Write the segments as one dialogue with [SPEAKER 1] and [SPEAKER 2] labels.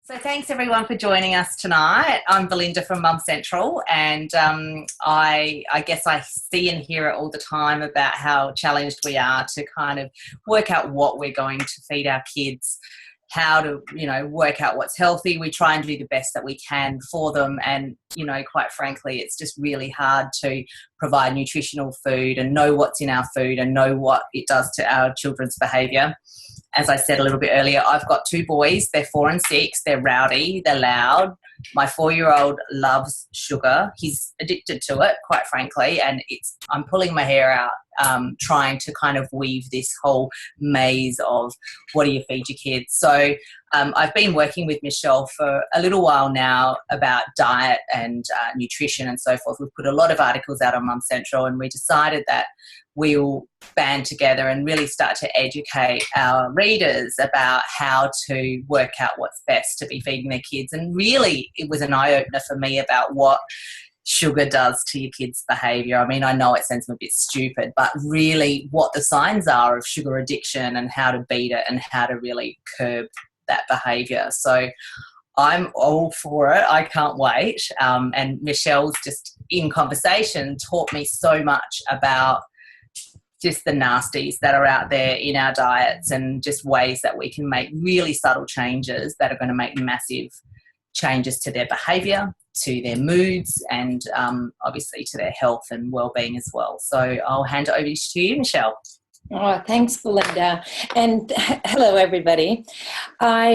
[SPEAKER 1] So thanks everyone for joining us tonight. I'm Belinda from Mum Central, and I guess I see and hear it all the time about how challenged we are to kind of work out what we're going to feed our kids, how to, work out what's healthy. We try and do the best that we can for them, and, quite frankly, it's just really hard to provide nutritional food and know what's in our food and know what it does to our children's behaviour. As I said a little bit earlier, I've got two boys. They're 4 and 6. They're rowdy. They're loud. My 4-year-old loves sugar. He's addicted to it, quite frankly, and I'm pulling my hair out trying to kind of weave this whole maze of what do you feed your kids. So I've been working with Michele for a little while now about diet and nutrition and so forth. We've put a lot of articles out on Mum Central, and we decided that we'll band together and really start to educate our readers about how to work out what's best to be feeding their kids. And really, it was an eye-opener for me about what sugar does to your kids' behaviour. I mean, I know it sounds a bit stupid, but really what the signs are of sugar addiction and how to beat it and how to really curb that behaviour. So I'm all for it. I can't wait. And Michelle's just in conversation taught me so much about just the nasties that are out there in our diets and just ways that we can make really subtle changes that are going to make massive changes to their behaviour, to their moods, and obviously to their health and well-being as well. So I'll hand it over to you, Michele.
[SPEAKER 2] Oh, thanks, Belinda. And hello, everybody. I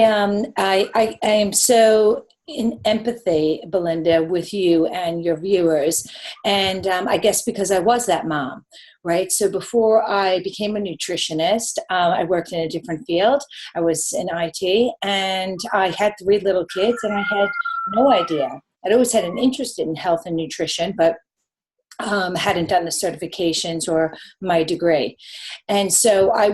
[SPEAKER 2] am so in empathy, Belinda, with you and your viewers. And I guess because I was that mom, right? So before I became a nutritionist, I worked in a different field. I was in IT, and I had 3 little kids, and I had no idea. I'd always had an interest in health and nutrition, but hadn't done the certifications or my degree. And so I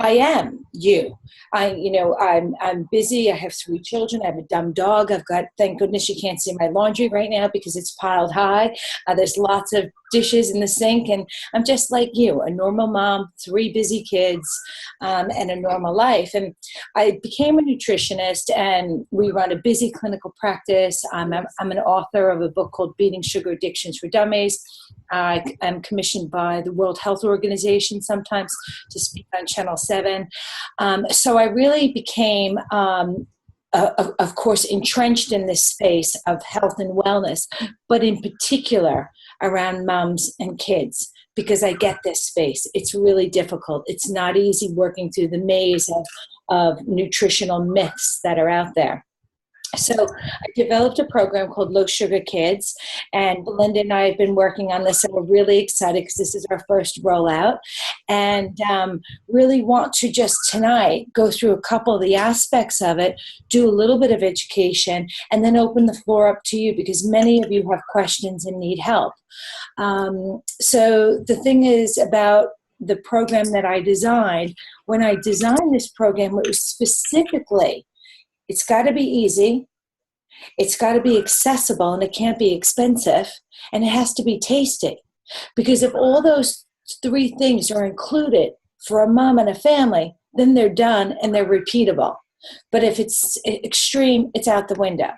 [SPEAKER 2] am you. I'm busy. I have 3 children. I have a dumb dog. I've got, thank goodness you can't see my laundry right now because it's piled high. There's lots of dishes in the sink, and I'm just like you, a normal mom, 3 busy kids, and a normal life. And I became a nutritionist, and we run a busy clinical practice. I'm an author of a book called Beating Sugar Addictions for Dummies. I am commissioned by the World Health Organization sometimes to speak on Channel 7. So I really became, of course, entrenched in this space of health and wellness, but in particular around moms and kids, because I get this space. It's really difficult. It's not easy working through the maze of nutritional myths that are out there. So I developed a program called Low Sugar Kids, and Belinda and I have been working on this, and we're really excited because this is our first rollout, and really want to just tonight go through a couple of the aspects of it, do a little bit of education, and then open the floor up to you because many of you have questions and need help. So the thing is about the program that I designed, when I designed this program, it was specifically, it's got to be easy, it's got to be accessible, and it can't be expensive, and it has to be tasty. Because if all those 3 things are included for a mom and a family, then they're done and they're repeatable. But if it's extreme, it's out the window.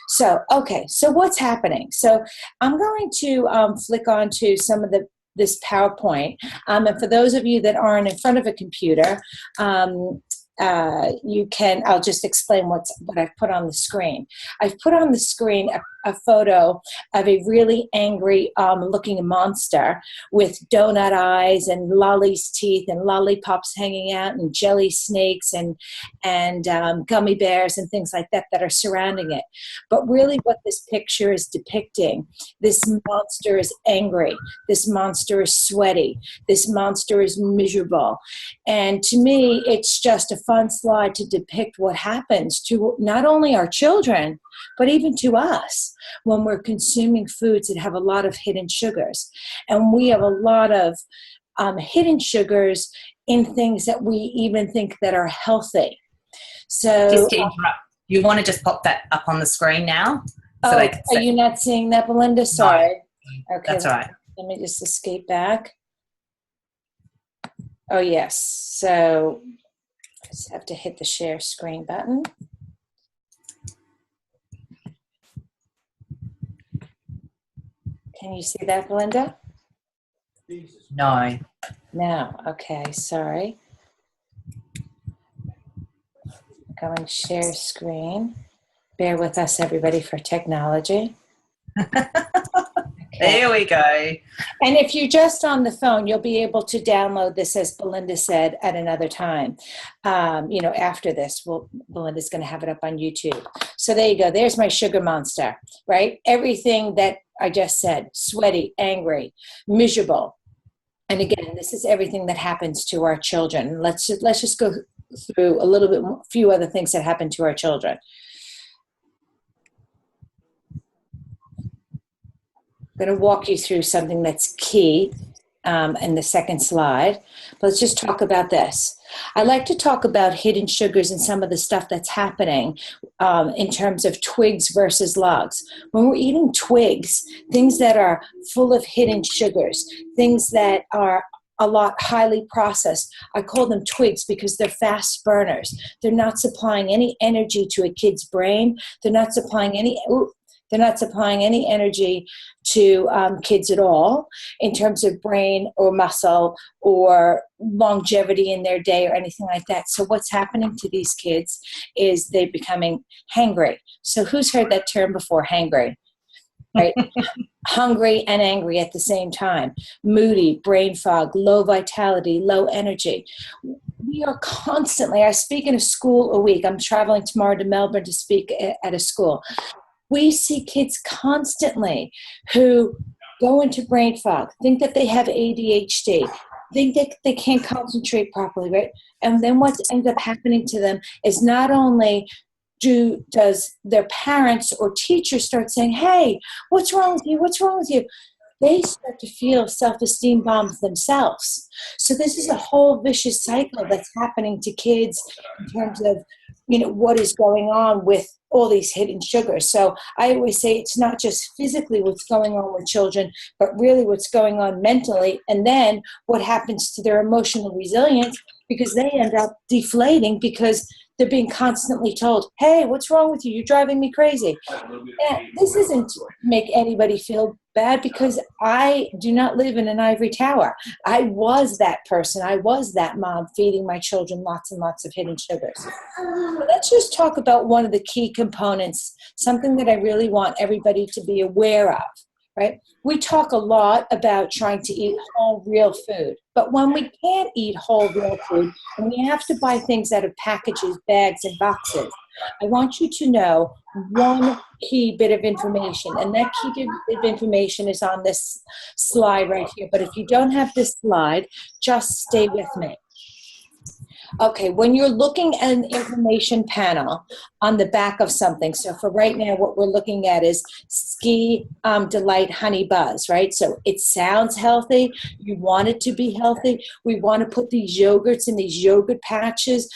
[SPEAKER 2] So, okay, so what's happening? So I'm going to flick on to some of this PowerPoint. And for those of you that aren't in front of a computer, I'll just explain what I've put on the screen. I've put on the screen a photo of a really angry looking monster with donut eyes and lolly's teeth and lollipops hanging out and jelly snakes and gummy bears and things like that are surrounding it. But really what this picture is depicting, this monster is angry, this monster is sweaty, this monster is miserable. And to me, it's just a fun slide to depict what happens to not only our children, but even to us when we're consuming foods that have a lot of hidden sugars. And we have a lot of hidden sugars in things that we even think that are healthy. So,
[SPEAKER 1] just to interrupt, you want to just pop that up on the screen now? So
[SPEAKER 2] are you not seeing that, Belinda? Sorry.
[SPEAKER 1] No, okay, that's all right.
[SPEAKER 2] Let me just escape back. Oh, yes. So I just have to hit the share screen button. Can you see that, Belinda?
[SPEAKER 1] No.
[SPEAKER 2] No. Okay, sorry. Go and share screen. Bear with us, everybody, for technology. Okay.
[SPEAKER 1] There we go.
[SPEAKER 2] And if you're just on the phone, you'll be able to download this, as Belinda said, at another time. After this, Belinda's going to have it up on YouTube. So there you go. There's my sugar monster, right? Everything that I just said: sweaty, angry, miserable. And again, this is everything that happens to our children. Let's just go through a few other things that happen to our children. I'm going to walk you through something that's key in the second slide. But let's just talk about this. I like to talk about hidden sugars and some of the stuff that's happening in terms of twigs versus logs. When we're eating twigs, things that are full of hidden sugars, things that are a lot highly processed, I call them twigs because they're fast burners. They're not supplying any energy to a kid's brain. They're not supplying any energy to kids at all in terms of brain or muscle or longevity in their day or anything like that. So what's happening to these kids is they're becoming hangry. So who's heard that term before, hangry? Right? Hungry and angry at the same time. Moody, brain fog, low vitality, low energy. We are constantly, I speak in a school a week. I'm traveling tomorrow to Melbourne to speak at a school. We see kids constantly who go into brain fog, think that they have ADHD, think that they can't concentrate properly, right? And then what ends up happening to them is not only does their parents or teachers start saying, hey, what's wrong with you? What's wrong with you? They start to feel self-esteem bombs themselves. So this is a whole vicious cycle that's happening to kids in terms of, what is going on with all these hidden sugars. So I always say it's not just physically what's going on with children, but really what's going on mentally, and then what happens to their emotional resilience, because they end up deflating because they're being constantly told, hey, what's wrong with you? You're driving me crazy. And this isn't to make anybody feel bad, because I do not live in an ivory tower. I was that person. I was that mom feeding my children lots and lots of hidden sugars. So let's just talk about one of the key components, something that I really want everybody to be aware of, right? We talk a lot about trying to eat whole, real food. But when we can't eat whole, real food, and we have to buy things out of packages, bags, and boxes, I want you to know one key bit of information. And that key bit of information is on this slide right here. But if you don't have this slide, just stay with me. Okay, when you're looking at an information panel on the back of something, so for right now, what we're looking at is Ski Delight Honey Buzz, right? So it sounds healthy. You want it to be healthy. We want to put these yogurts in these yogurt pouches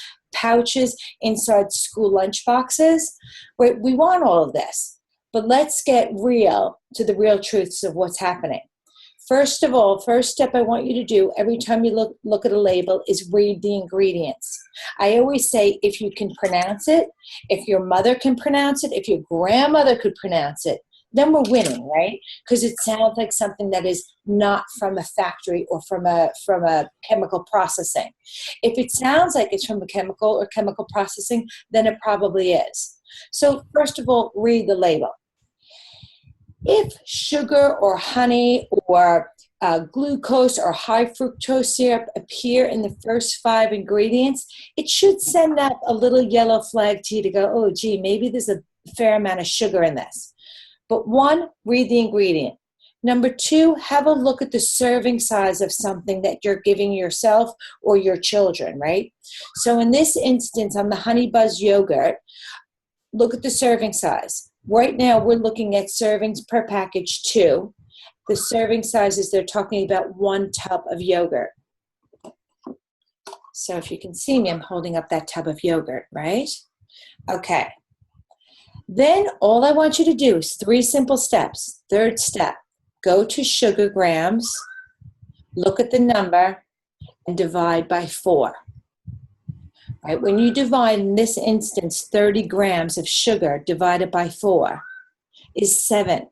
[SPEAKER 2] inside school lunch boxes. We want all of this. But let's get real to the real truths of what's happening. First of all, first step I want you to do every time you look at a label is read the ingredients. I always say, if you can pronounce it, if your mother can pronounce it, if your grandmother could pronounce it, then we're winning, right? Because it sounds like something that is not from a factory or from a chemical processing. If it sounds like it's from a chemical or chemical processing, then it probably is. So first of all, read the label. If sugar or honey or glucose or high fructose syrup appear in the first 5 ingredients, it should send up a little yellow flag to you to go, oh, gee, maybe there's a fair amount of sugar in this. But 1, read the ingredient. Number 2, have a look at the serving size of something that you're giving yourself or your children, right? So in this instance, on the Honey Buzz yogurt, look at the serving size. Right now, we're looking at servings per package 2. The serving sizes, they're talking about 1 tub of yogurt. So if you can see me, I'm holding up that tub of yogurt, right? Okay. Then all I want you to do is 3 simple steps. Third step, go to sugar grams, look at the number, and divide by 4. Right? When you divide, in this instance, 30 grams of sugar divided by 4 is 7.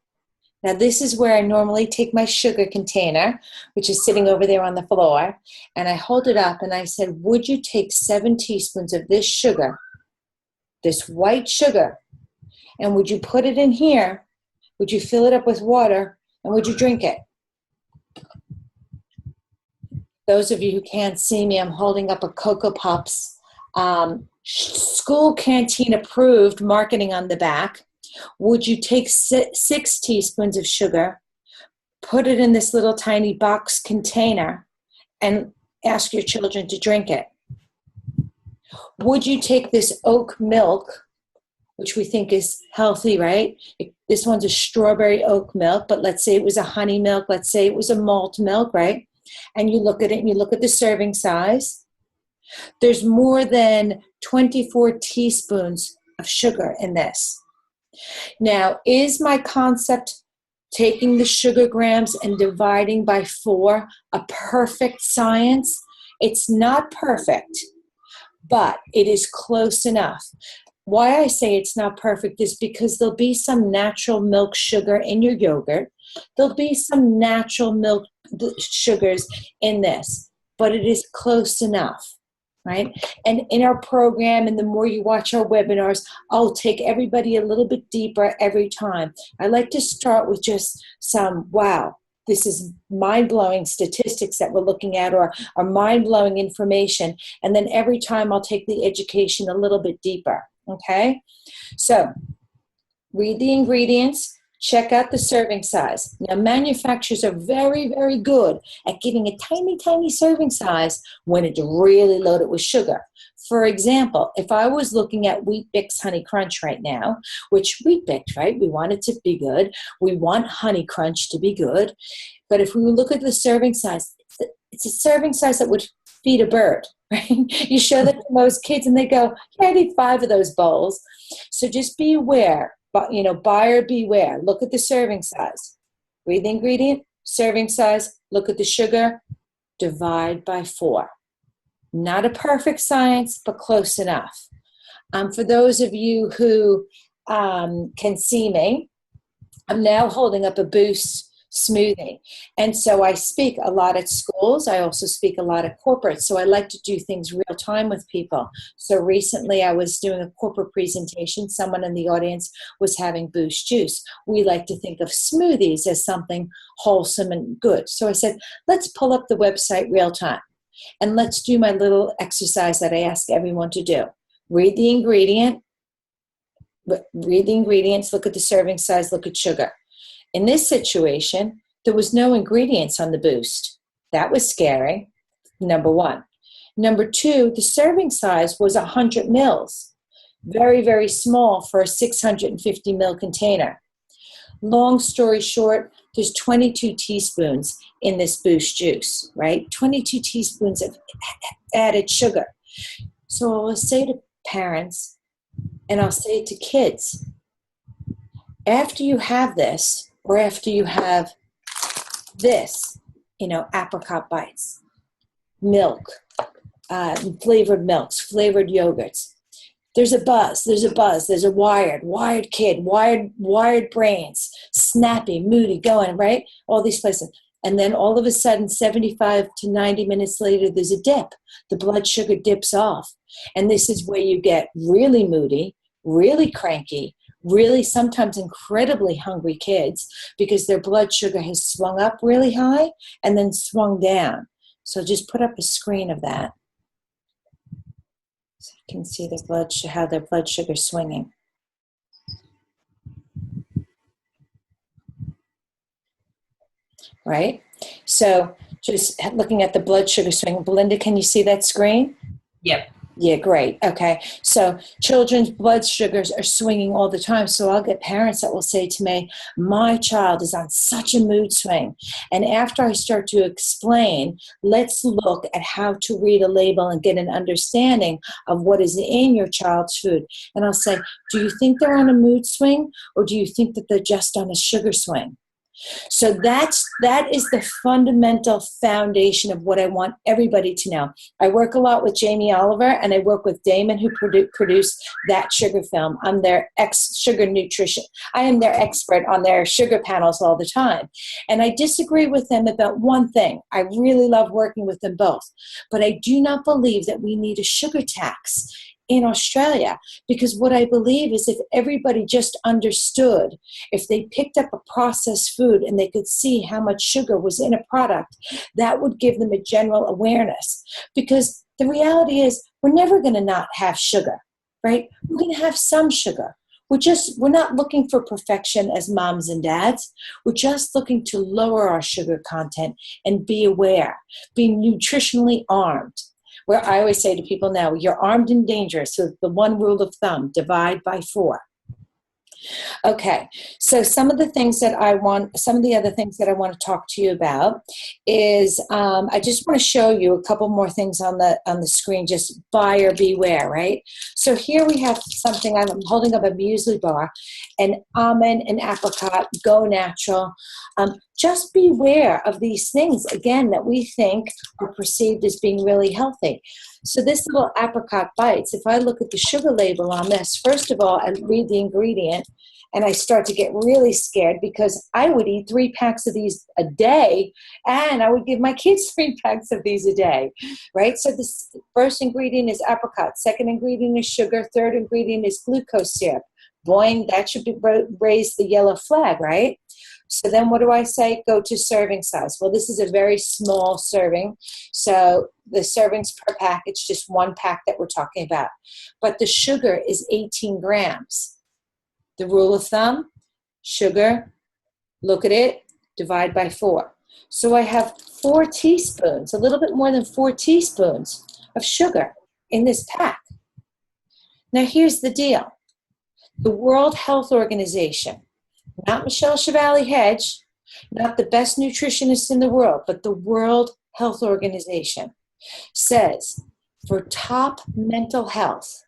[SPEAKER 2] Now, this is where I normally take my sugar container, which is sitting over there on the floor, and I hold it up and I said, would you take 7 teaspoons of this sugar, this white sugar, and would you put it in here? Would you fill it up with water, and would you drink it? Those of you who can't see me, I'm holding up a Cocoa Puffs school canteen approved marketing on the back. Would you take 6 teaspoons of sugar, put it in this little tiny box container, and ask your children to drink it? Would you take this oat milk, which we think is healthy, right? This one's a strawberry oat milk, but let's say it was a honey milk, let's say it was a malt milk, right? And you look at it and you look at the serving size. There's more than 24 teaspoons of sugar in this. Now, is my concept taking the sugar grams and dividing by 4 a perfect science? It's not perfect, but it is close enough. Why I say it's not perfect is because there'll be some natural milk sugar in your yogurt. There'll be some natural milk sugars in this, but it is close enough, right? And in our program, and the more you watch our webinars, I'll take everybody a little bit deeper every time. I like to start with just some, wow, this is mind-blowing statistics that we're looking at, or mind-blowing information. And then every time I'll take the education a little bit deeper, okay? So read the ingredients, check out the serving size. Now, manufacturers are very, very good at giving a tiny, tiny serving size when it's really loaded with sugar. For example, if I was looking at Wheat Bix Honey Crunch right now, which Wheat Bix, right, we want it to be good. We want Honey Crunch to be good. But if we look at the serving size, it's a serving size that would feed a bird, right? You show that to most kids and they go, yeah, I need 5 of those bowls. So just be aware. But, buyer beware. Look at the serving size. Read the ingredient, serving size, look at the sugar, divide by 4. Not a perfect science, but close enough. For those of you who can see me, I'm now holding up a Boost smoothie. And so I speak a lot at schools. I also speak a lot at corporates. So I like to do things real time with people. So recently I was doing a corporate presentation. Someone in the audience was having Boost juice. We like to think of smoothies as something wholesome and good. So I said, let's pull up the website real time. And let's do my little exercise that I ask everyone to do. Read the ingredients, look at the serving size, look at sugar. In this situation, there was no ingredients on the Boost. That was scary, number 1. Number 2, the serving size was 100 mils. Very, very small for a 650 mil container. Long story short, there's 22 teaspoons in this Boost juice, right? 22 teaspoons of added sugar. So I will say to parents, and I'll say to kids, after you have this, or after you have this, apricot bites, milk, flavored milks, flavored yogurts, there's a buzz, there's a wired kid, wired brains, snappy, moody, going, right? All these places. And then all of a sudden, 75 to 90 minutes later, there's a dip. The blood sugar dips off. And this is where you get really moody, really cranky, really sometimes incredibly hungry kids because their blood sugar has swung up really high and then swung down. So just put up a screen of that so you can see how their blood sugar is swinging. Right? So just looking at the blood sugar swing. Belinda, can you see that screen?
[SPEAKER 1] Yep.
[SPEAKER 2] Yeah, great. Okay. So children's blood sugars are swinging all the time. So I'll get parents that will say to me, my child is on such a mood swing. And after I start to explain, let's look at how to read a label and get an understanding of what is in your child's food. And I'll say, do you think they're on a mood swing, or do you think that they're just on a sugar swing? So that is the fundamental foundation of what I want everybody to know. I work a lot with Jamie Oliver, and I work with Damon, who produced That Sugar film. I'm their sugar nutrition. I am their expert on their sugar panels all the time. And I disagree with them about one thing. I really love working with them both. But I do not believe that we need a sugar tax in Australia, because what I believe is if everybody just understood, if they picked up a processed food and they could see how much sugar was in a product, that would give them a general awareness. Because the reality is we're never going to not have sugar, right? We're going to have some sugar. We're not looking for perfection as moms and dads. We're just looking to lower our sugar content and be aware, be nutritionally armed. Where I always say to people now, you're armed and dangerous. So the one rule of thumb, divide by 4. Okay, so some of the other things that I want to talk to you about is I just want to show you a couple more things on the screen, just buyer beware, right? So here we have something, I'm holding up a muesli bar, an almond and apricot, go natural. Just beware of these things, again, that we think are perceived as being really healthy. So this little apricot bites, if I look at the sugar label on this, first of all, I read the ingredient, and I start to get really scared because I would eat 3 packs of these a day, and I would give my kids 3 packs of these a day, right? So this first ingredient is apricot, second ingredient is sugar, third ingredient is glucose syrup. Boing, that should raise the yellow flag, right? So then what do I say? Go to serving size. Well, this is a very small serving. So the servings per pack, it's just 1 pack that we're talking about. But the sugar is 18 grams. The rule of thumb, sugar, look at it, divide by 4. So I have 4 teaspoons, a little bit more than 4 teaspoons of sugar in this pack. Now here's the deal. The World Health Organization, not Michele Chevalley-Hedge, not the best nutritionist in the world, but the World Health Organization says for top mental health,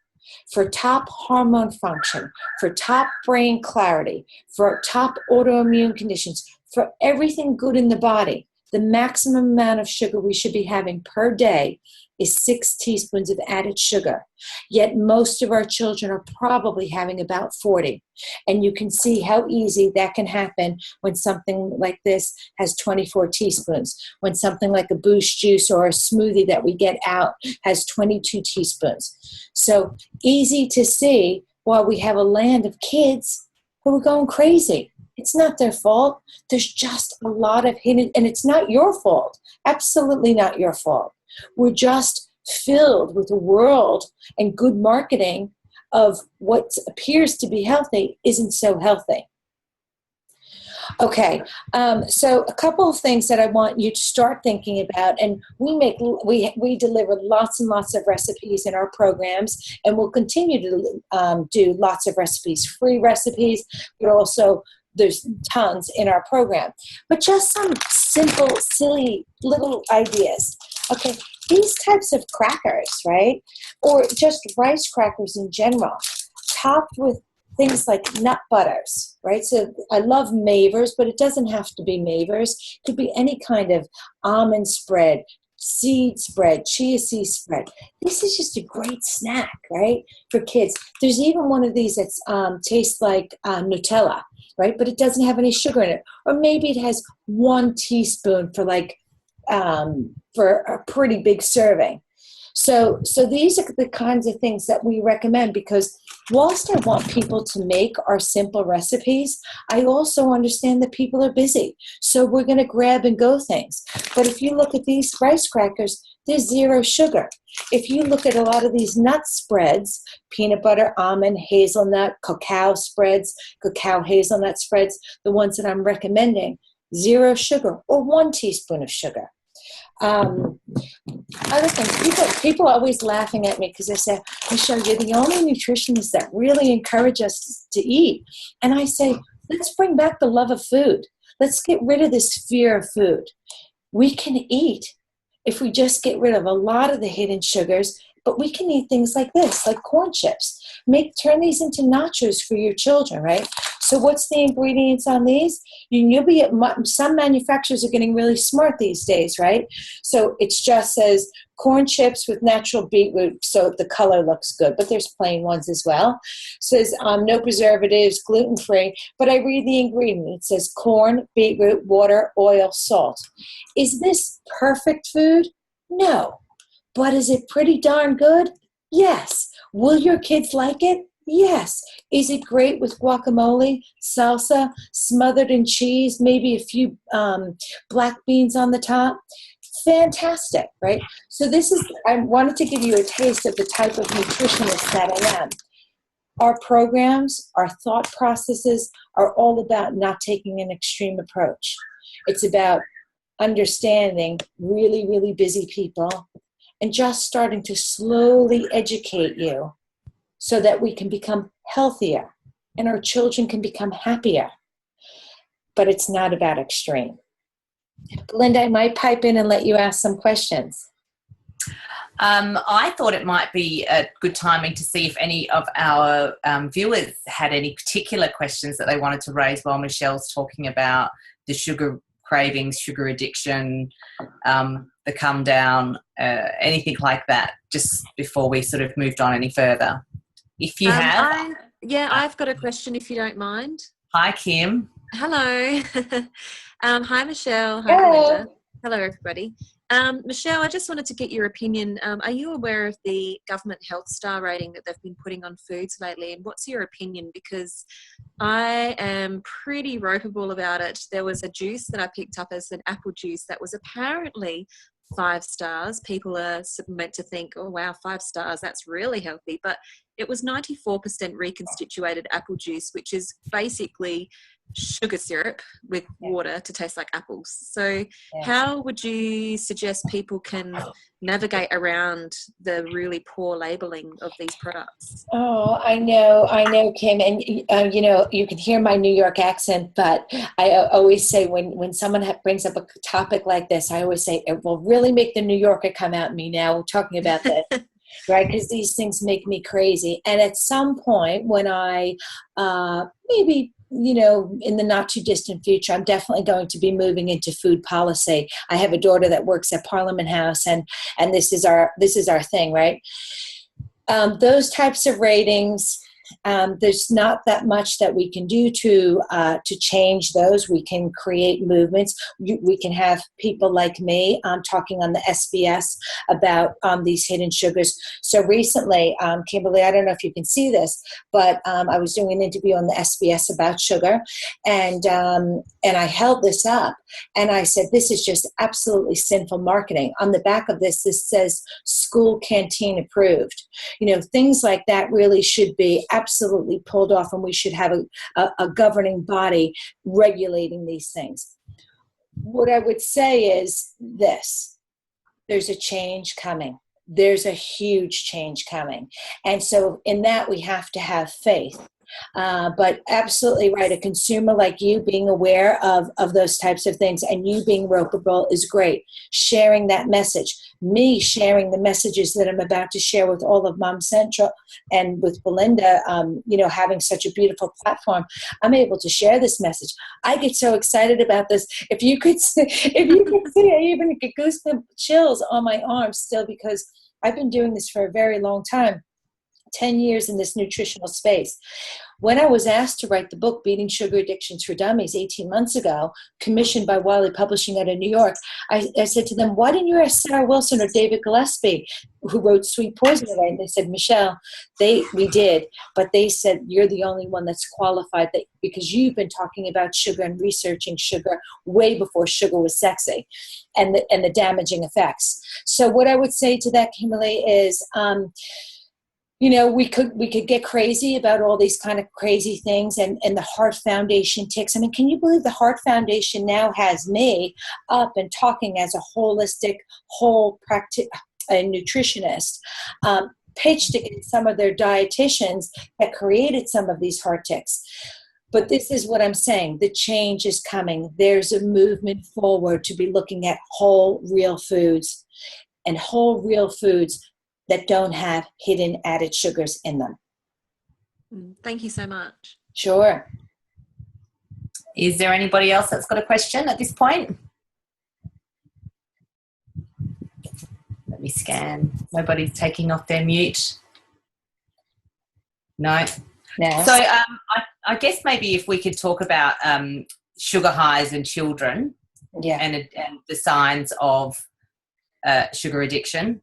[SPEAKER 2] for top hormone function, for top brain clarity, for top autoimmune conditions, for everything good in the body, the maximum amount of sugar we should be having per day is 6 teaspoons of added sugar. Yet most of our children are probably having about 40. And you can see how easy that can happen when something like this has 24 teaspoons. When something like a Boost juice or a smoothie that we get out has 22 teaspoons. So easy to see why we have a land of kids who are going crazy. It's not their fault. There's just a lot of hidden, and it's not your fault. Absolutely not your fault. We're just filled with a world and good marketing of what appears to be healthy isn't so healthy. Okay, so a couple of things that I want you to start thinking about, and we deliver lots and lots of recipes in our programs, and we'll continue to do lots of recipes, free recipes, but also there's tons in our program. But just some simple, silly little ideas. Okay, these types of crackers, right? Or just rice crackers in general, topped with things like nut butters, right? So I love Mavers, but it doesn't have to be Mavers. It could be any kind of almond spread, seed spread, chia seed spread. This is just a great snack, right, for kids. There's even one of these that tastes like Nutella, right? But it doesn't have any sugar in it. Or maybe it has 1 teaspoon for a pretty big serving. So these are the kinds of things that we recommend, because whilst I want people to make our simple recipes, I also understand that people are busy. So we're going to grab and go things. But if you look at these rice crackers, there's 0 sugar. If you look at a lot of these nut spreads, peanut butter, almond, hazelnut, cacao spreads, cacao hazelnut spreads, the ones that I'm recommending, 0 sugar or 1 teaspoon of sugar. Other things, people are always laughing at me because they say, Michele, you're the only nutritionist that really encourage us to eat. And I say, let's bring back the love of food. Let's get rid of this fear of food. We can eat if we just get rid of a lot of the hidden sugars, but we can eat things like this, like corn chips. Turn these into nachos for your children, right? So what's the ingredients on these? Some manufacturers are getting really smart these days, right? So it just says corn chips with natural beetroot, so the color looks good, but there's plain ones as well. It says no preservatives, gluten-free, but I read the ingredient. It says corn, beetroot, water, oil, salt. Is this perfect food? No. But is it pretty darn good? Yes. Will your kids like it? Yes. Is it great with guacamole, salsa, smothered in cheese, maybe a few black beans on the top? Fantastic, right? So I wanted to give you a taste of the type of nutritionist that I am. Our programs, our thought processes are all about not taking an extreme approach. It's about understanding really, really busy people and just starting to slowly educate you so that we can become healthier and our children can become happier. But it's not about extreme. Linda, I might pipe in and let you ask some questions.
[SPEAKER 1] I thought it might be a good timing to see if any of our viewers had any particular questions that they wanted to raise while Michelle's talking about the sugar cravings, sugar addiction, the come down, anything like that, just before we sort of moved on any further. If you have.
[SPEAKER 3] I've got a question if you don't mind.
[SPEAKER 1] Hi, Kim.
[SPEAKER 3] Hello. Hi, Michelle. Hi,
[SPEAKER 2] Hello.
[SPEAKER 3] Belinda. Hello, everybody. Michelle, I just wanted to get your opinion. Are you aware of the government health star rating that they've been putting on foods lately? And what's your opinion? Because I am pretty ropeable about it. There was a juice that I picked up as an apple juice that was apparently 5 stars. People are meant to think, oh, wow, 5 stars, that's really healthy. But it was 94% reconstituted apple juice, which is basically sugar syrup with water to taste like apples. So how would you suggest people can navigate around the really poor labeling of these products?
[SPEAKER 2] Oh, I know, Kim, and you can hear my New York accent, but I always say when someone brings up a topic like this, I always say it will really make the New Yorker come out in me now. We're talking about this. Right, because these things make me crazy. And at some point when I maybe, in the not too distant future, I'm definitely going to be moving into food policy. I have a daughter that works at Parliament House, and this is our thing, right? Those types of ratings, there's not that much that we can do to change those. We can create movements. We can have people like me talking on the SBS about these hidden sugars. So recently, Kimberly, I don't know if you can see this, but I was doing an interview on the SBS about sugar, and I held this up, and I said, this is just absolutely sinful marketing. On the back of this says school canteen approved. Things like that really should be absolutely pulled off, and we should have a governing body regulating these things. What I would say is this: there's a change coming. There's a huge change coming. And so in that, we have to have faith. But absolutely right. A consumer like you being aware of those types of things and you being ropeable is great. Sharing that message. Me sharing the messages that I'm about to share with all of Mom Central and with Belinda, having such a beautiful platform, I'm able to share this message. I get so excited about this. If you could see, I even get goosebumps, chills on my arms still, because I've been doing this for a very long time. 10 years in this nutritional space. When I was asked to write the book, Beating Sugar Addictions for Dummies, 18 months ago, commissioned by Wiley Publishing out of New York, I said to them, why didn't you ask Sarah Wilson or David Gillespie, who wrote Sweet Poison Away? And they said, Michelle, we did, but they said, you're the only one that's qualified because you've been talking about sugar and researching sugar way before sugar was sexy and the damaging effects. So what I would say to that, Kimberly, is we could get crazy about all these kind of crazy things, and the Hart Foundation ticks. I mean, can you believe the Hart Foundation now has me up and talking as a holistic, a nutritionist, pitched against some of their dietitians that created some of these heart ticks. But this is what I'm saying. The change is coming. There's a movement forward to be looking at whole, real foods, and whole, real foods that don't have hidden added sugars in them.
[SPEAKER 3] Thank you so much.
[SPEAKER 2] Sure.
[SPEAKER 1] Is there anybody else that's got a question at this point? Let me scan. Nobody's taking off their mute. No.
[SPEAKER 2] No.
[SPEAKER 1] So I guess maybe if we could talk about sugar highs in children, and the signs of sugar addiction,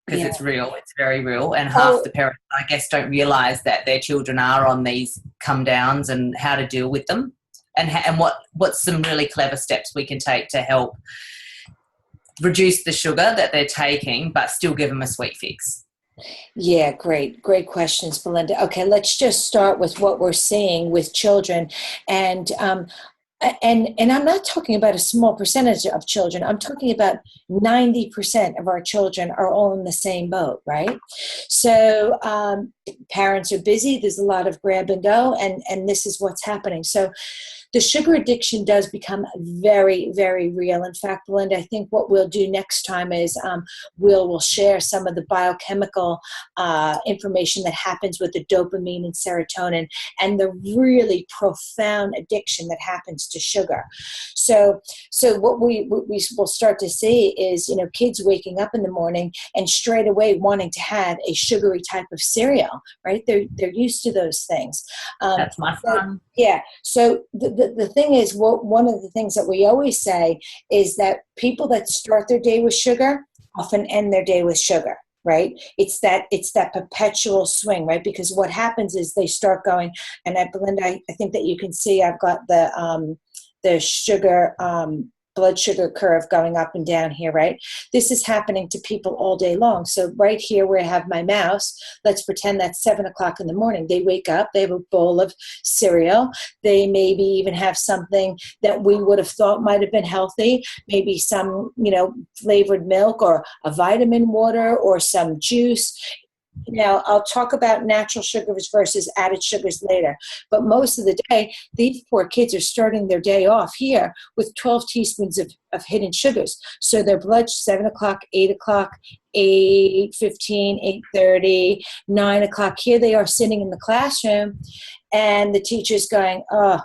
[SPEAKER 1] because it's real, it's very real, and half the parents, I guess, don't realise that their children are on these come downs and how to deal with them, and what's some really clever steps we can take to help reduce the sugar that they're taking but still give them a sweet fix.
[SPEAKER 2] Yeah, great questions, Belinda. Okay, let's just start with what we're seeing with children, and I'm not talking about a small percentage of children. I'm talking about 90% of our children are all in the same boat, right? So parents are busy. There's a lot of grab and go, and this is what's happening. So the sugar addiction does become very, very real. In fact, Belinda, I think what we'll do next time is we'll share some of the biochemical information that happens with the dopamine and serotonin and the really profound addiction that happens to sugar. So what we will start to see is, kids waking up in the morning and straight away wanting to have a sugary type of cereal, right? They're used to those things.
[SPEAKER 1] That's my son.
[SPEAKER 2] Yeah. So the thing is, one of the things that we always say is that people that start their day with sugar often end their day with sugar, right? It's that perpetual swing, right? Because what happens is they start going, and Belinda, I think that you can see I've got the sugar, blood sugar curve going up and down here, right? This is happening to people all day long. So right here where I have my mouse, let's pretend that's 7 o'clock in the morning. They wake up, they have a bowl of cereal. They maybe even have something that we would have thought might have been healthy, maybe some, flavored milk or a vitamin water or some juice. Now, I'll talk about natural sugars versus added sugars later. But most of the day, these poor kids are starting their day off here with 12 teaspoons of hidden sugars. So their blood, 7 o'clock, 8 o'clock, 8:15, 8:30, 9 o'clock. Here they are sitting in the classroom, and the teacher's going, oh,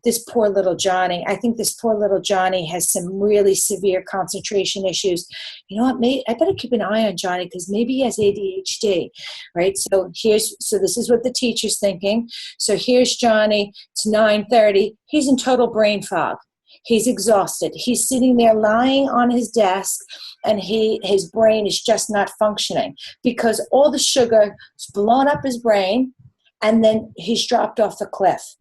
[SPEAKER 2] this poor little Johnny. I think this poor little Johnny has some really severe concentration issues. You know what, I better keep an eye on Johnny because maybe he has ADHD, right? So this is what the teacher's thinking. So here's Johnny. It's 9:30. He's in total brain fog. He's exhausted. He's sitting there lying on his desk, and his brain is just not functioning because all the sugar is blown up his brain, and then he's dropped off the cliff.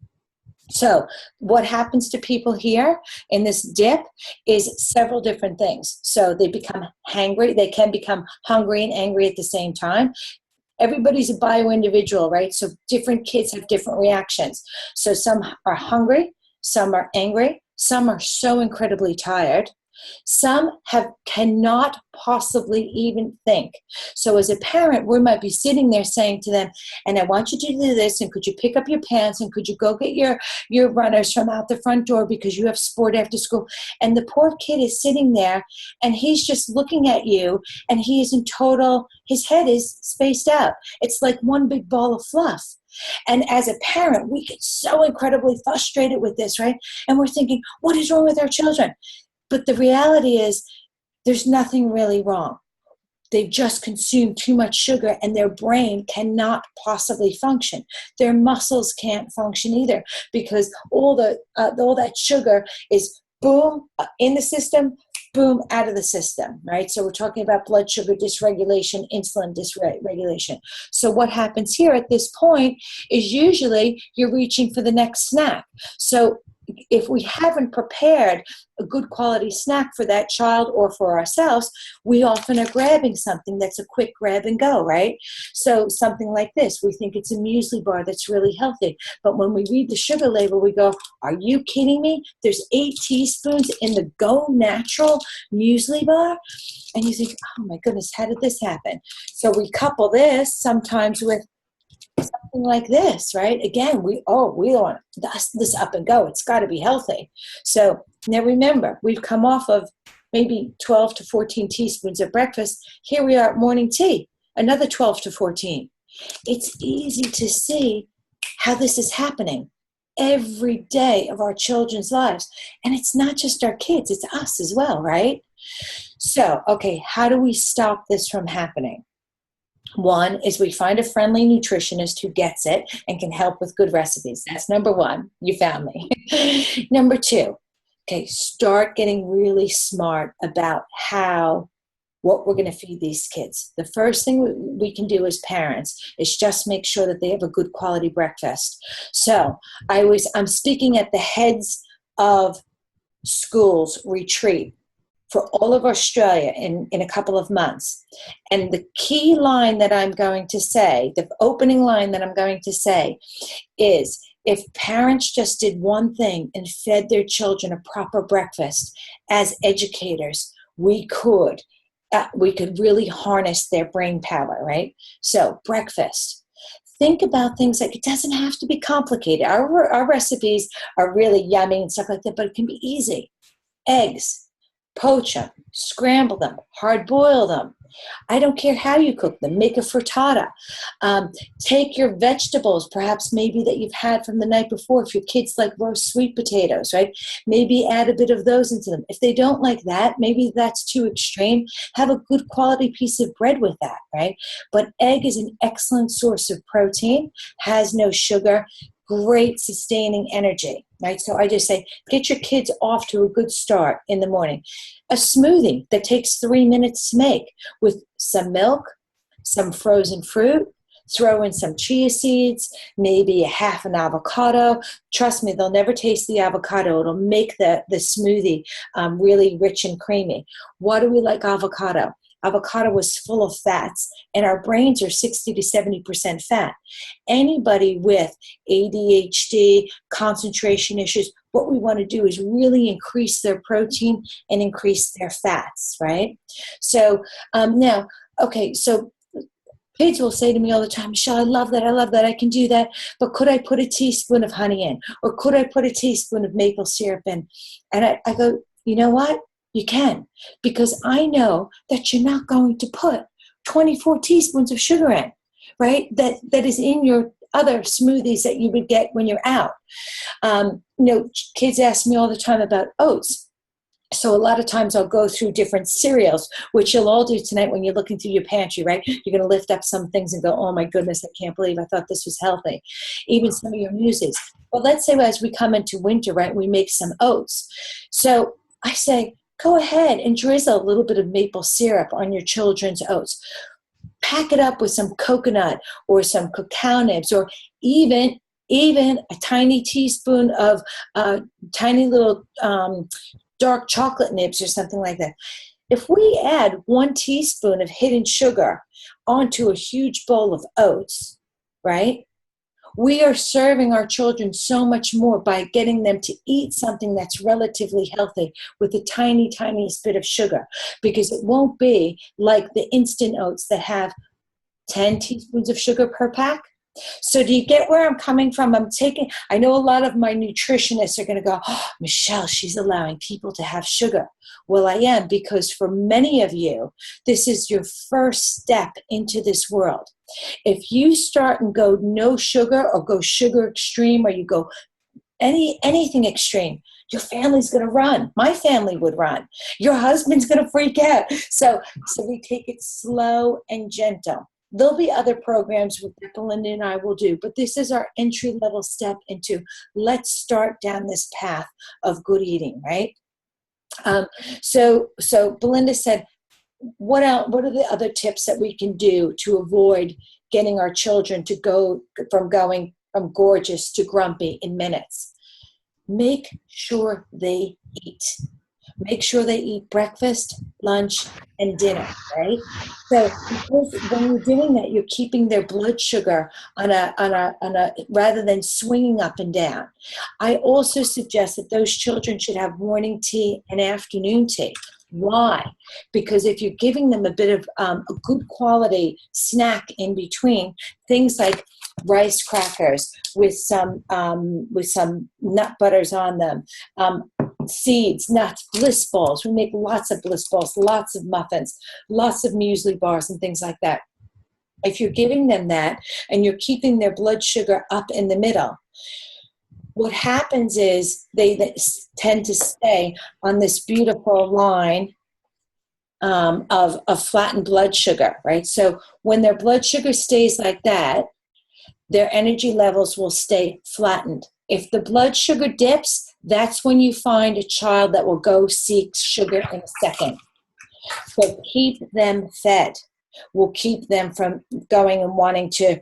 [SPEAKER 2] So what happens to people here in this dip is several different things. So they become hangry. They can become hungry and angry at the same time. Everybody's a bio-individual, right? So different kids have different reactions. So some are hungry, some are angry, some are so incredibly tired. Some cannot possibly even think. So as a parent, we might be sitting there saying to them, and I want you to do this, and could you pick up your pants, and could you go get your runners from out the front door because you have sport after school. And the poor kid is sitting there, and he's just looking at you, and he is in total, his head is spaced out. It's like one big ball of fluff. And as a parent, we get so incredibly frustrated with this, right? And we're thinking, what is wrong with our children? But the reality is there's nothing really wrong. They've just consumed too much sugar, and their brain cannot possibly function. Their muscles can't function either because all that sugar is boom in the system, boom out of the system, right? So we're talking about blood sugar dysregulation, insulin dysregulation. So what happens here at this point is usually you're reaching for the next snack. So if we haven't prepared a good quality snack for that child or for ourselves, we often are grabbing something that's a quick grab and go, right? So something like this, we think it's a muesli bar that's really healthy. But when we read the sugar label, we go, are you kidding me? There's 8 teaspoons in the Go Natural muesli bar? And you think, oh my goodness, how did this happen? So we couple this sometimes with something like this, right? Again, we don't want this up and go. It's got to be healthy. So now remember, we've come off of maybe 12 to 14 teaspoons of breakfast. Here we are at morning tea, another 12 to 14. It's easy to see how this is happening. every day of our children's lives. And it's not just our kids, it's us as well, right? So, okay, how do we stop this from happening? One is we find a friendly nutritionist who gets it and can help with good recipes. That's number one. You found me. Number two, okay, start getting really smart about what we're going to feed these kids. The first thing we can do as parents is just make sure that they have a good quality breakfast. So I'm speaking at the heads of schools retreat for all of Australia in a couple of months. And the key line that I'm going to say, the opening line that I'm going to say is, if parents just did one thing and fed their children a proper breakfast, as educators, we could really harness their brain power, right? So breakfast. Think about things like, it doesn't have to be complicated. Our recipes are really yummy and stuff like that, but it can be easy. Eggs. Poach them, scramble them, hard boil them. I don't care how you cook them. Make a frittata. Take your vegetables, perhaps maybe that you've had from the night before. If your kids like roast sweet potatoes, right? Maybe add a bit of those into them. If they don't like that, maybe that's too extreme. Have a good quality piece of bread with that, right? But egg is an excellent source of protein, has no sugar, great sustaining energy, right? So I just say, get your kids off to a good start in the morning. A smoothie that takes 3 minutes to make with some milk, some frozen fruit, throw in some chia seeds, maybe a half an avocado. Trust me, they'll never taste the avocado. It'll make the smoothie really rich and creamy. Why do we like avocado? Avocado is full of fats, and our brains are 60 to 70% fat. Anybody with ADHD, concentration issues, what we want to do is really increase their protein and increase their fats, right? So now, okay, so kids will say to me all the time, Michele, I love that, I can do that, but could I put a teaspoon of honey in? Or could I put a teaspoon of maple syrup in? And I go, you know what? You can, because I know that you're not going to put 24 teaspoons of sugar in, right? That is in your other smoothies that you would get when you're out. Kids ask me all the time about oats. So a lot of times I'll go through different cereals, which you'll all do tonight when you're looking through your pantry, right? You're going to lift up some things and go, oh my goodness, I can't believe I thought this was healthy. Even some of your mueslis. But let's say as we come into winter, right, we make some oats. So I say, go ahead and drizzle a little bit of maple syrup on your children's oats. Pack it up with some coconut or some cacao nibs, or even a tiny teaspoon of tiny little dark chocolate nibs or something like that. If we add 1 teaspoon of hidden sugar onto a huge bowl of oats, right? We are serving our children so much more by getting them to eat something that's relatively healthy with a tiny, tiniest bit of sugar, because it won't be like the instant oats that have 10 teaspoons of sugar per pack. So do you get where I'm coming from? I know a lot of my nutritionists are going to go, oh, Michele, she's allowing people to have sugar. Well, I am, because for many of you, this is your first step into this world. If you start and go no sugar, or go sugar extreme, or you go anything extreme, your family's going to run. My family would run. Your husband's going to freak out. So we take it slow and gentle. There'll be other programs that Belinda and I will do, but this is our entry-level step into, let's start down this path of good eating, right? So Belinda said, what are the other tips that we can do to avoid getting our children to go from gorgeous to grumpy in minutes? Make sure they eat. Make sure they eat breakfast, lunch, and dinner, right? So when you're doing that, you're keeping their blood sugar on a rather than swinging up and down. I also suggest that those children should have morning tea and afternoon tea. Why? Because if you're giving them a bit of a good quality snack in between, things like rice crackers with some nut butters on them, seeds, nuts, Bliss Balls. We make lots of Bliss Balls, lots of muffins, lots of muesli bars and things like that. If you're giving them that and you're keeping their blood sugar up in the middle, what happens is they tend to stay on this beautiful line of flattened blood sugar, right? So when their blood sugar stays like that, their energy levels will stay flattened. If the blood sugar dips, that's when you find a child that will go seek sugar in a second. So keep them fed. Will keep them from going and wanting to,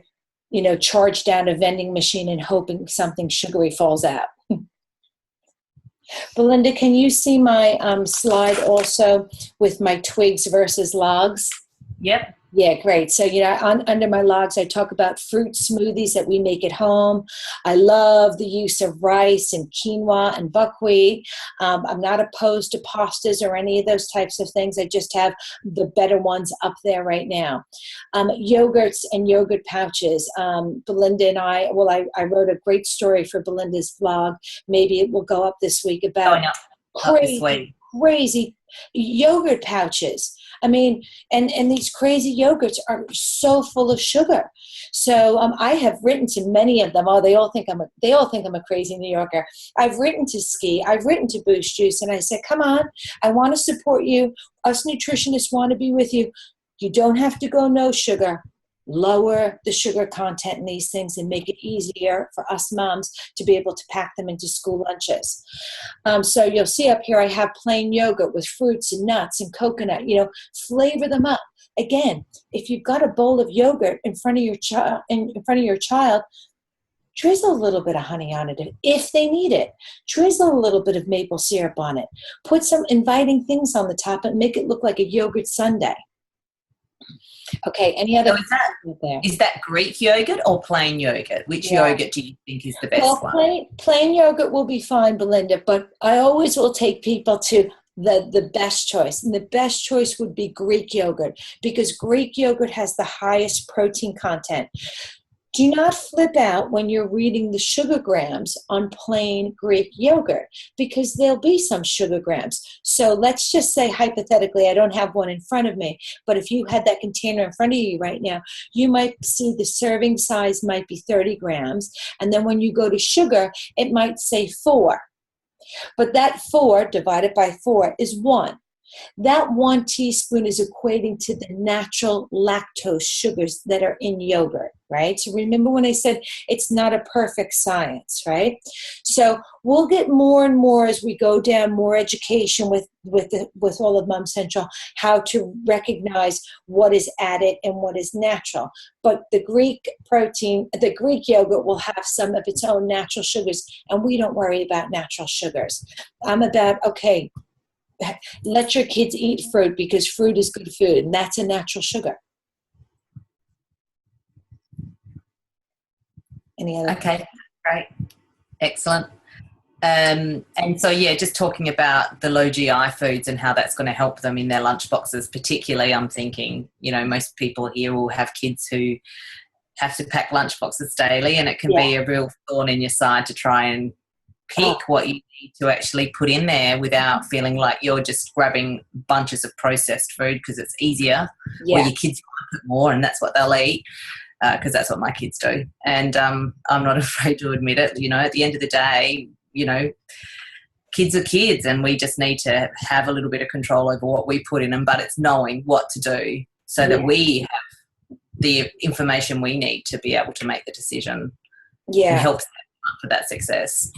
[SPEAKER 2] charge down a vending machine and hoping something sugary falls out. Belinda, can you see my slide also with my twigs versus logs?
[SPEAKER 1] Yep.
[SPEAKER 2] Yeah, great. So, under my logs, I talk about fruit smoothies that we make at home. I love the use of rice and quinoa and buckwheat. I'm not opposed to pastas or any of those types of things. I just have the better ones up there right now. Yogurts and yogurt pouches. Belinda and I wrote a great story for Belinda's blog. Maybe it will go up this week about crazy yogurt pouches. I mean, and these crazy yogurts are so full of sugar. So I have written to many of them. Oh, they all think I'm a crazy New Yorker. I've written to Ski. I've written to Boost Juice, and I said, come on, I want to support you. Us nutritionists want to be with you. You don't have to go no sugar. Lower the sugar content in these things and make it easier for us moms to be able to pack them into school lunches. So you'll see up here I have plain yogurt with fruits and nuts and coconut, flavor them up. Again, if you've got a bowl of yogurt in front of your child, drizzle a little bit of honey on it if they need it. Drizzle a little bit of maple syrup on it. Put some inviting things on the top and make it look like a yogurt sundae. Okay, any other?
[SPEAKER 1] So is that Greek yogurt or plain yogurt? Which yogurt do you think is the best one?
[SPEAKER 2] Plain yogurt will be fine, Belinda, but I always will take people to the best choice. And the best choice would be Greek yogurt, because Greek yogurt has the highest protein content. Do not flip out when you're reading the sugar grams on plain Greek yogurt, because there'll be some sugar grams. So let's just say hypothetically, I don't have one in front of me, but if you had that container in front of you right now, you might see the serving size might be 30 grams. And then when you go to sugar, it might say 4. But that 4 divided by 4 is 1. That 1 teaspoon is equating to the natural lactose sugars that are in yogurt, right? So remember when I said it's not a perfect science, right? So we'll get more and more as we go down, more education with all of Mom Central, how to recognize what is added and what is natural. But the Greek yogurt will have some of its own natural sugars, and we don't worry about natural sugars. I'm about, okay, let your kids eat fruit because fruit is good food, and that's a natural sugar. Any other?
[SPEAKER 1] Okay, great. Excellent. And so, just talking about the low GI foods and how that's going to help them in their lunch boxes, particularly I'm thinking, most people here will have kids who have to pack lunch boxes daily, and it can be a real thorn in your side to try and pick what you need to actually put in there without feeling like you're just grabbing bunches of processed food because it's easier, or your kids want to put more and that's what they'll eat, because that's what my kids do. And I'm not afraid to admit it. At the end of the day, kids are kids, and we just need to have a little bit of control over what we put in them, but it's knowing what to do so that we have the information we need to be able to make the decision and help them for that success.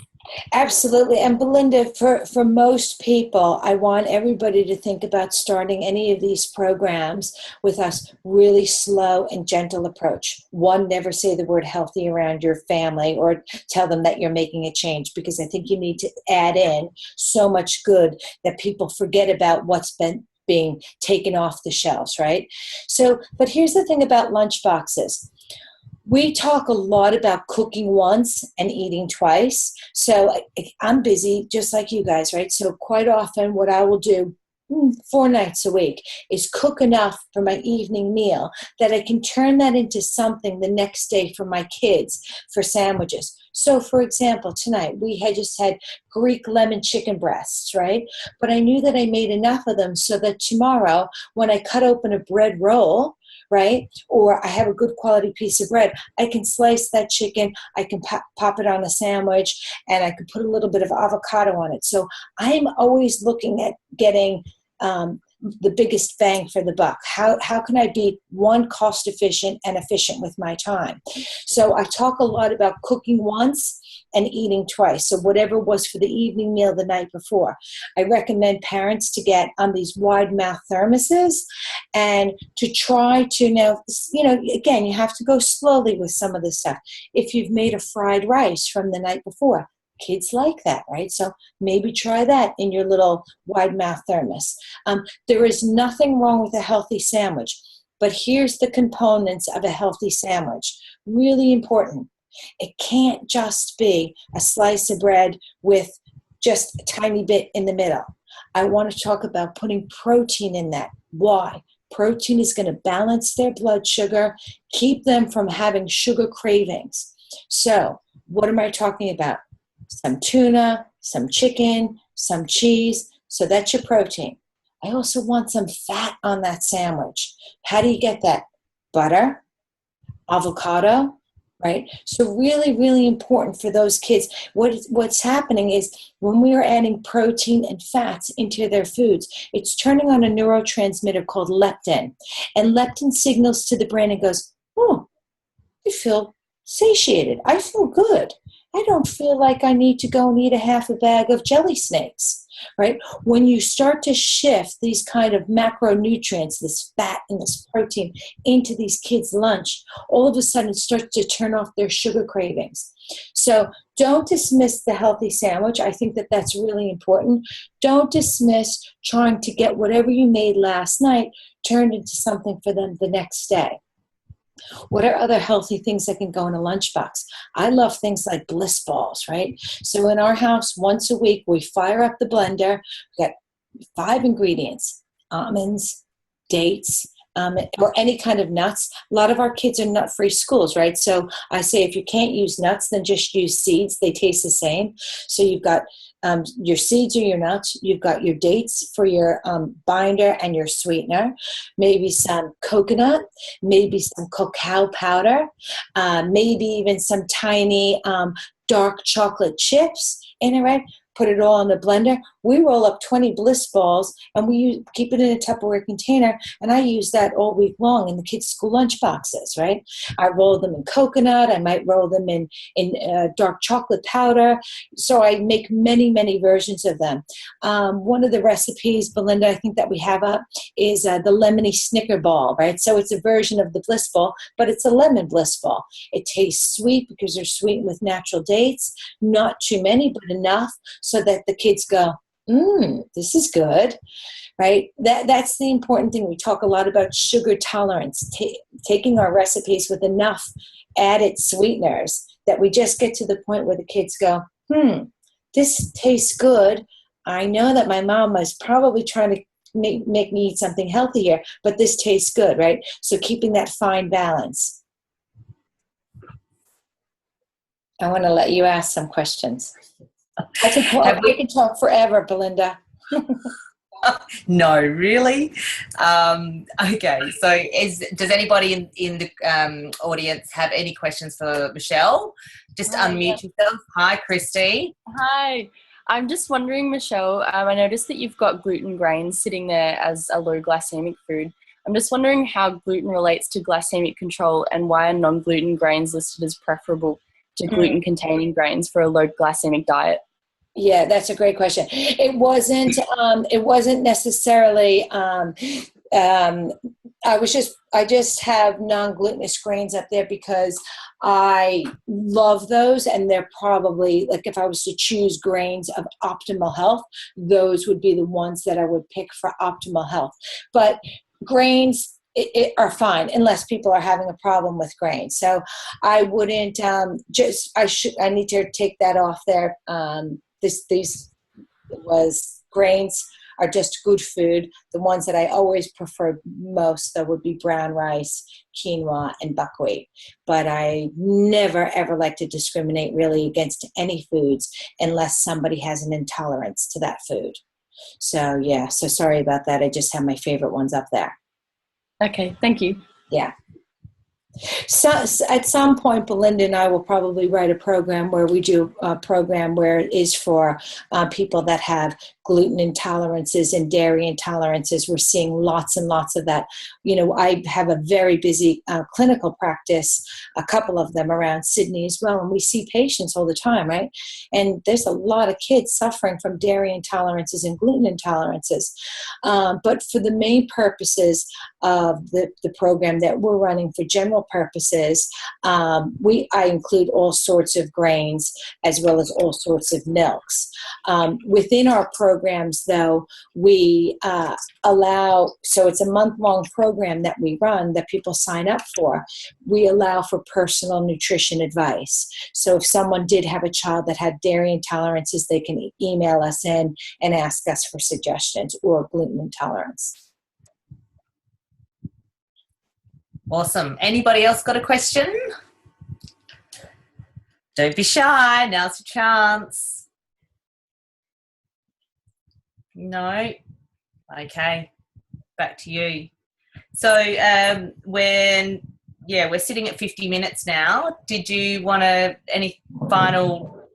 [SPEAKER 2] Absolutely. And Belinda, for most people, I want everybody to think about starting any of these programs with us really slow and gentle approach. One, never say the word healthy around your family or tell them that you're making a change, because I think you need to add in so much good that people forget about what's been being taken off the shelves, right? So, but here's the thing about lunch boxes. We talk a lot about cooking once and eating twice. So I'm busy just like you guys, right? So quite often what I will do 4 nights a week is cook enough for my evening meal that I can turn that into something the next day for my kids for sandwiches. So for example, tonight we had just had Greek lemon chicken breasts, right? But I knew that I made enough of them so that tomorrow when I cut open a bread roll, right? Or I have a good quality piece of bread. I can slice that chicken. I can pop it on a sandwich, and I can put a little bit of avocado on it. So I'm always looking at getting the biggest bang for the buck. How can I be, one, cost efficient and efficient with my time? So I talk a lot about cooking once and eating twice. So whatever was for the evening meal the night before. I recommend parents to get these wide mouth thermoses and to try to now, again, you have to go slowly with some of this stuff. If you've made a fried rice from the night before, kids like that, right? So maybe try that in your little wide mouth thermos. There is nothing wrong with a healthy sandwich, but here's the components of a healthy sandwich. Really important. It can't just be a slice of bread with just a tiny bit in the middle. I want to talk about putting protein in that. Why? Protein is going to balance their blood sugar, keep them from having sugar cravings. So what am I talking about? Some tuna, some chicken, some cheese. So that's your protein. I also want some fat on that sandwich. How do you get that? Butter, avocado, right? So really, really important for those kids. What's happening is when we are adding protein and fats into their foods, it's turning on a neurotransmitter called leptin. And leptin signals to the brain and goes, oh, I feel satiated. I feel good. I don't feel like I need to go and eat a half a bag of jelly snakes, right? When you start to shift these kind of macronutrients, this fat and this protein, into these kids' lunch, all of a sudden it starts to turn off their sugar cravings. So don't dismiss the healthy sandwich. I think that that's really important. Don't dismiss trying to get whatever you made last night turned into something for them the next day. What are other healthy things that can go in a lunchbox? I love things like Bliss Balls, right? So in our house, once a week, we fire up the blender. We got 5 ingredients: almonds, dates, or any kind of nuts. A lot of our kids are nut-free schools, right? So I say if you can't use nuts, then just use seeds. They taste the same. So you've got your seeds or your nuts. You've got your dates for your binder and your sweetener. Maybe some coconut, maybe some cacao powder, maybe even some tiny dark chocolate chips in it, right? Put it all in the blender. We roll up 20 Bliss Balls and we keep it in a Tupperware container, and I use that all week long in the kids' school lunch boxes, right? I roll them in coconut. I might roll them in dark chocolate powder. So I make many, many versions of them. One of the recipes, Belinda, I think that we have up is the lemony Snicker ball, right? So it's a version of the Bliss Ball, but it's a lemon Bliss Ball. It tastes sweet because they're sweetened with natural dates, not too many, but enough so that the kids go, this is good, right? That's the important thing. We talk a lot about sugar tolerance, taking our recipes with enough added sweeteners that we just get to the point where the kids go, this tastes good. I know that my mom was probably trying to make me eat something healthy here, but this tastes good, right? So keeping that fine balance. I want to let you ask some questions. I can talk forever, Belinda.
[SPEAKER 1] No, really? Okay, so does anybody in the audience have any questions for Michele? Just unmute yourself. Hi, Christy.
[SPEAKER 4] Hi. I'm just wondering, Michele, I noticed that you've got gluten grains sitting there as a low glycemic food. I'm just wondering how gluten relates to glycemic control and why are non-gluten grains listed as preferable to gluten-containing grains for a low glycemic diet?
[SPEAKER 2] Yeah, that's a great question. It wasn't necessarily. I just have non-glutinous grains up there because I love those, and they're probably, like, if I was to choose grains of optimal health, those would be the ones that I would pick for optimal health. But grains are fine unless people are having a problem with grains. So I wouldn't I need to take that off there. These grains are just good food. The ones that I always prefer most, though, would be brown rice, quinoa, and buckwheat. But I never, ever like to discriminate really against any foods unless somebody has an intolerance to that food. So, yeah, so sorry about that. I just have my favorite ones up there.
[SPEAKER 4] Okay, thank you.
[SPEAKER 2] Yeah. So at some point, Belinda and I will probably write a program where we do a program where it is for people that have gluten intolerances and dairy intolerances. We're seeing lots and lots of that. I have a very busy clinical practice, a couple of them around Sydney as well, and we see patients all the time, right? And there's a lot of kids suffering from dairy intolerances and gluten intolerances. But for the main purposes of the program that we're running for general purposes, I include all sorts of grains as well as all sorts of milks. Within our programs, though, we allow, so it's a month-long program that we run that people sign up for. We allow for personal nutrition advice. So if someone did have a child that had dairy intolerances, they can email us in and ask us for suggestions, or gluten intolerance.
[SPEAKER 1] Awesome. Anybody else got a question? Don't be shy. Now's your chance. No? Okay. Back to you. So we're sitting at 50 minutes now. Did you want any final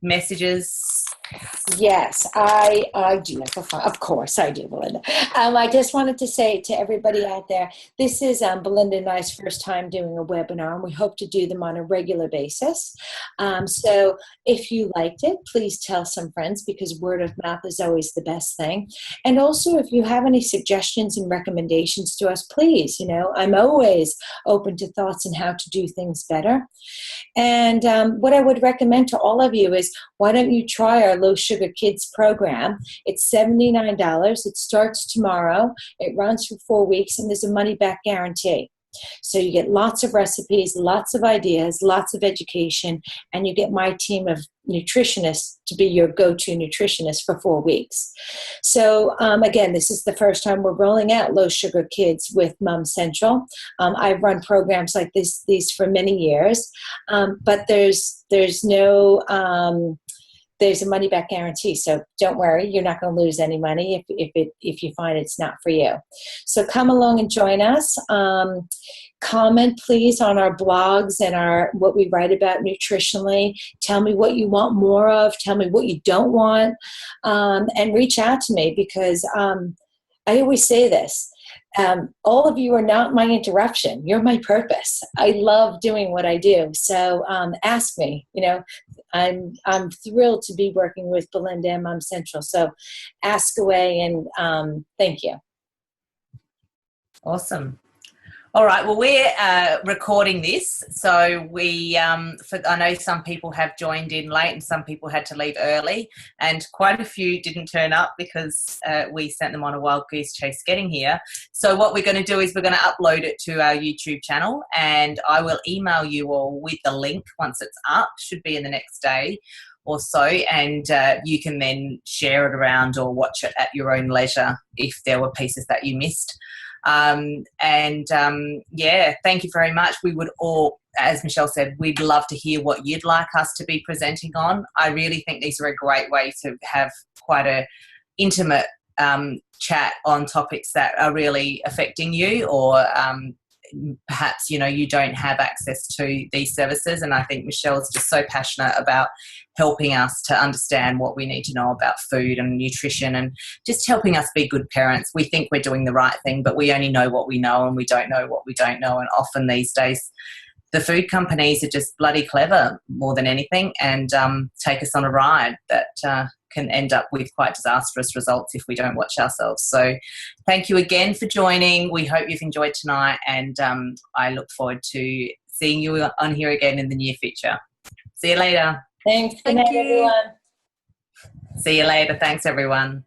[SPEAKER 1] messages?
[SPEAKER 2] Yes, I do. Of course I do, Belinda. I just wanted to say to everybody out there, this is Belinda and I's first time doing a webinar, and we hope to do them on a regular basis. So if you liked it, please tell some friends, because word of mouth is always the best thing. And also, if you have any suggestions and recommendations to us, please, I'm always open to thoughts on how to do things better. And what I would recommend to all of you is, why don't you try our Low Sugar Kids program? It's $79. It starts tomorrow. It runs for 4 weeks, and there's a money-back guarantee. So you get lots of recipes, lots of ideas, lots of education, and you get my team of nutritionists to be your go-to nutritionist for 4 weeks. So again, this is the first time we're rolling out Low Sugar Kids with Mom Central. I've run programs like these for many years, but there's a money back guarantee. So don't worry, you're not going to lose any money if you find it's not for you. So come along and join us. Comment please on our blogs and what we write about nutritionally. Tell me what you want more of. Tell me what you don't want, and reach out to me, because I always say this. All of you are not my interruption. You're my purpose. I love doing what I do. So ask me. I'm thrilled to be working with Belinda and Mom Central. So ask away, and thank you.
[SPEAKER 1] Awesome. All right. Well, we're recording this, so I know some people have joined in late and some people had to leave early, and quite a few didn't turn up because we sent them on a wild goose chase getting here. So what we're going to do is we're going to upload it to our YouTube channel, and I will email you all with the link once it's up. Should be in the next day or so, and you can then share it around or watch it at your own leisure if there were pieces that you missed. Thank you very much. We would all, as Michele said, we'd love to hear what you'd like us to be presenting on. I really think these are a great way to have quite a intimate chat on topics that are really affecting you, or perhaps you don't have access to these services. And I think Michele's just so passionate about helping us to understand what we need to know about food and nutrition, and just helping us be good parents. We think we're doing the right thing, but we only know what we know, and we don't know what we don't know. And often these days the food companies are just bloody clever more than anything, and take us on a ride that can end up with quite disastrous results if we don't watch ourselves. So thank you again for joining. We hope you've enjoyed tonight, and I look forward to seeing you on here again in the near future. See you later.
[SPEAKER 2] Thanks. Good night, everyone.
[SPEAKER 1] See you later. Thanks, everyone.